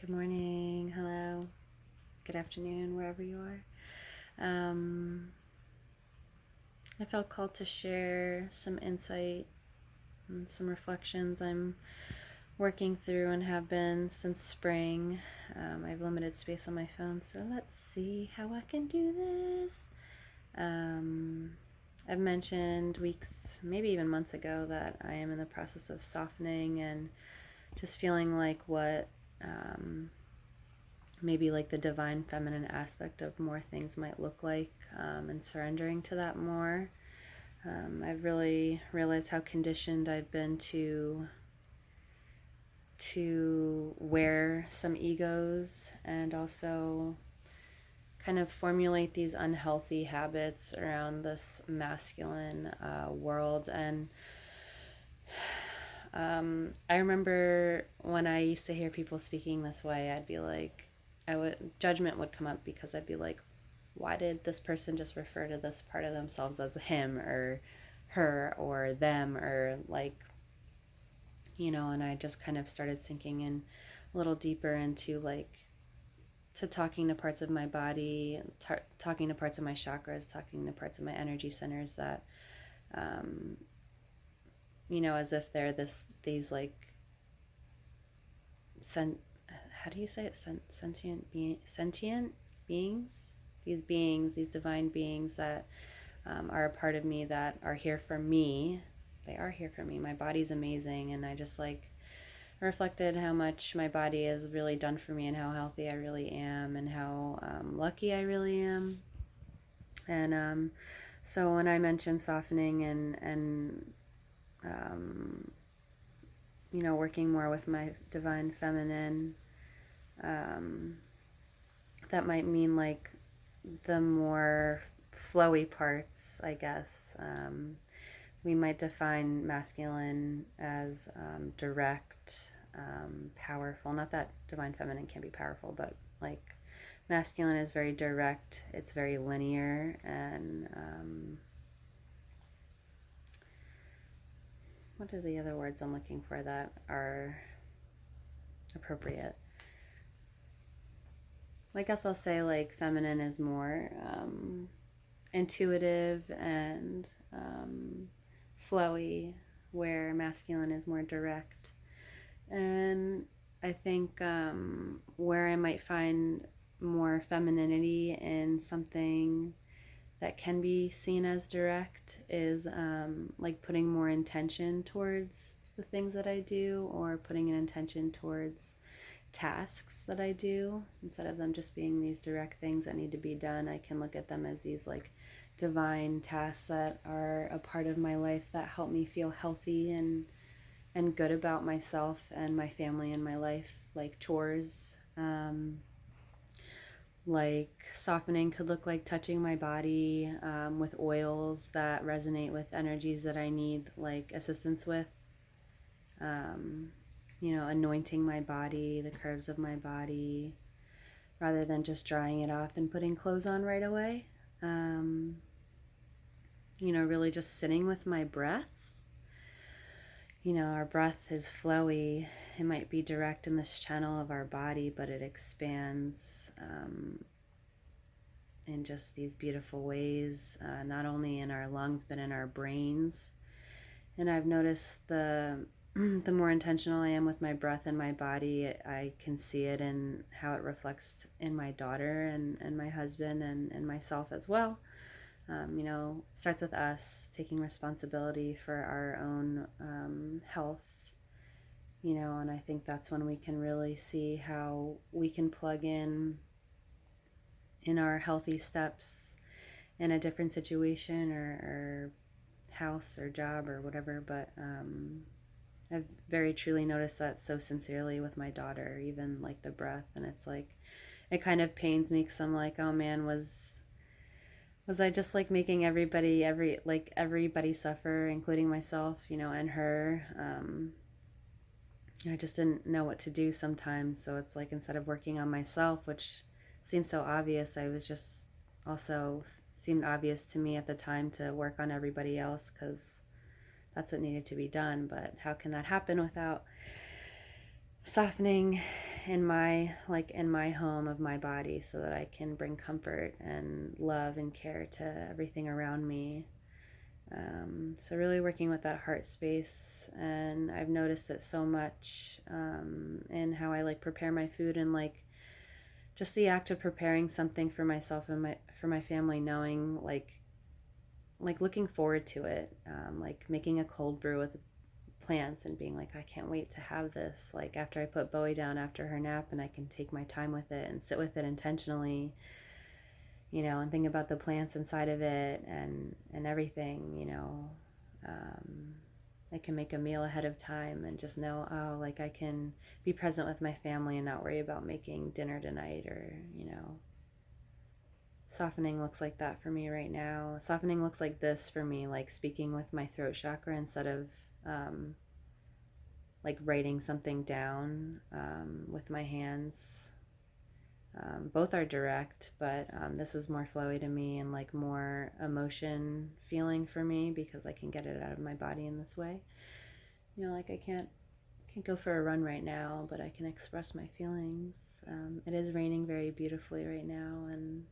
Good morning, hello, good afternoon, wherever you are. I felt called to share some insight and some reflections I'm working through and have been since spring. I have limited space on my phone, so let's see how I can do this. I've mentioned weeks, maybe even months ago, that I am in the process of softening and just feeling like what maybe like the divine feminine aspect of more things might look like, and surrendering to that more. I've really realized how conditioned I've been to wear some egos and also kind of formulate these unhealthy habits around this masculine world. And I remember when I used to hear people speaking this way, I'd be like, judgment would come up because I'd be like, why did this person just refer to this part of themselves as him or her or them, or like, and I just kind of started sinking in a little deeper into like to talking to parts of my body, talking to parts of my chakras, talking to parts of my energy centers that, as if they're these like, how do you say it? Sentient beings? These divine beings that are a part of me, that are here for me. They are here for me. My body's amazing, and I just like reflected how much my body has really done for me and how healthy I really am and how lucky I really am. And so when I mentioned softening and working more with my divine feminine, that might mean like the more flowy parts, I guess. We might define masculine as direct, powerful. Not that divine feminine can be powerful, but like masculine is very direct, it's very linear, and what are the other words I'm looking for that are appropriate? I guess I'll say like feminine is more intuitive and flowy, where masculine is more direct. And I think where I might find more femininity in something that can be seen as direct is like putting more intention towards the things that I do, or putting an intention towards tasks that I do. Instead of them just being these direct things that need to be done, I can look at them as these like divine tasks that are a part of my life that help me feel healthy and good about myself and my family and my life, like chores. Like softening could look like touching my body with oils that resonate with energies that I need like assistance with. Anointing my body, the curves of my body, rather than just drying it off and putting clothes on right away. Really just sitting with my breath. Our breath is flowy. It might be direct in this channel of our body, but it expands in just these beautiful ways, not only in our lungs, but in our brains. And I've noticed the more intentional I am with my breath and my body, I can see it in how it reflects in my daughter and my husband and myself as well. It starts with us taking responsibility for our own health, and I think that's when we can really see how we can plug in our healthy steps in a different situation or house or job or whatever. But I've very truly noticed that so sincerely with my daughter, even like the breath. And it's like, it kind of pains me because I'm like, oh man, was I just like making everybody suffer, including myself, and her. I just didn't know what to do sometimes. So it's like, instead of working on myself, which seems so obvious, I was just also seemed obvious to me at the time to work on everybody else, because that's what needed to be done. But how can that happen without softening in my home of my body, so that I can bring comfort and love and care to everything around me. So really working with that heart space, and I've noticed it so much in how I like prepare my food, and like just the act of preparing something for myself and for my family, knowing like looking forward to it, like making a cold brew with plants and being like, I can't wait to have this, like after I put Bowie down after her nap, and I can take my time with it and sit with it intentionally, and think about the plants inside of it and everything, I can make a meal ahead of time and just know, oh, like I can be present with my family and not worry about making dinner tonight, or softening looks like that for me right now. Softening looks like this for me, like speaking with my throat chakra instead of like writing something down with my hands. Both are direct, but this is more flowy to me and like more emotion feeling for me, because I can get it out of my body in this way. Like I can't go for a run right now, but I can express my feelings. It is raining very beautifully right now, and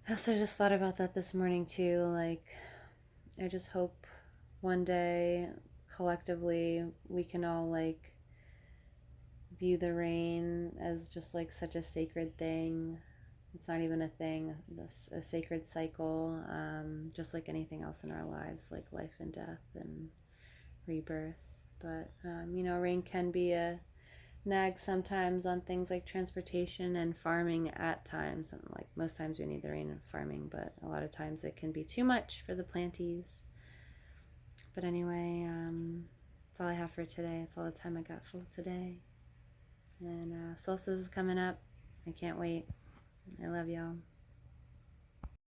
I also just thought about that this morning too. Like, I just hope one day collectively we can all like view the rain as just like such a sacred thing. It's not even a thing, a sacred cycle, just like anything else in our lives, like life and death and rebirth. But rain can be a nag sometimes on things like transportation and farming at times. And like most times we need the rain in farming, but a lot of times it can be too much for the planties. But anyway, that's all I have for today. That's all the time I got for today. And solstice is coming up. I can't wait. I love y'all.